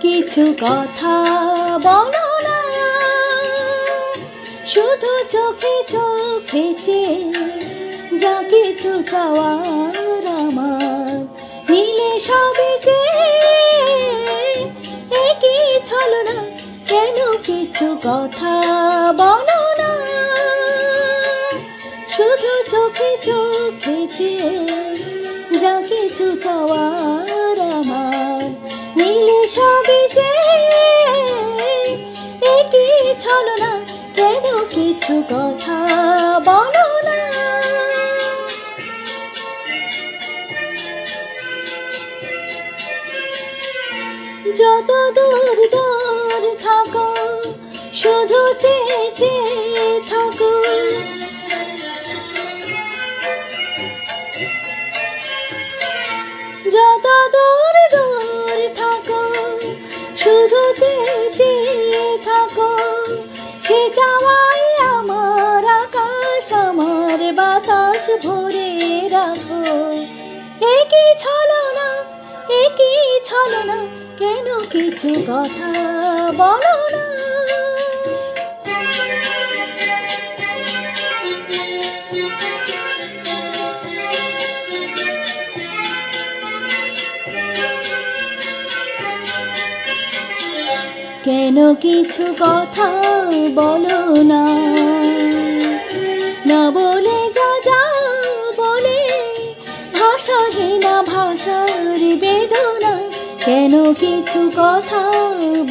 কিছু কথা বলো না, শুধু চোখে চোখে চেয়ে যা কিছু চাওয়ার আমার মিলে সবই যে একই ছলনা। কেন কিছু কথা বলো না, শুধু চোখে চোখে চেয়ে যা কিছু চাওয়ার আমার মিলে সবই যে একই ছলনা। কেন কিছু কথা বলো না। যত দূর দূর থাকো শুধু চেয়ে চেয়ে থাকো, যত দূর দূর থাকো শুধু চেয়ে চেয়ে থাকো। সে চাওয়াই আমার আকাশ আমার বাতাস ভরে রাখো। একই ছলনা একই ছলনা, কেন কিছু কথা বলো না। কেন কিছু কথা বলো না, না বলে যা যাও বলে ভাষাহীনা ভাষার বেদনা। কেন কিছু কথা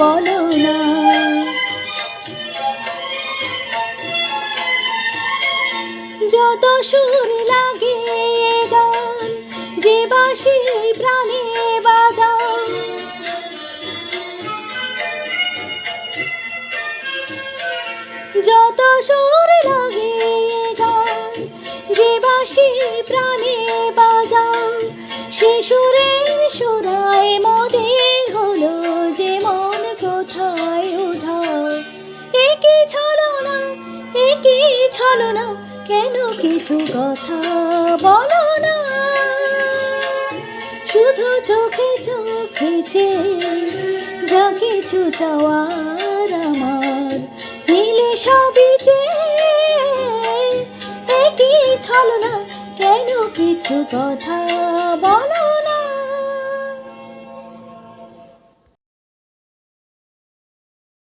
বলো না। যত সুর লাগে এ গান যে বাঁশি প্রাণে বাজাও, যত সুর লাগে গান যে বাঁশি প্রাণে বাজাও। সে সুরের সুরায় মোদের হলো যে মন কোথায় উধাও। একই ছলনা একই ছলনা, কেন কিছু কথা বলো না। শুধু চোখে চোখে চেয়ে যা কিছু চাওয়ার আমার মিলে সবই যে একই ছলনা। কেন কিছু কথা বলো না।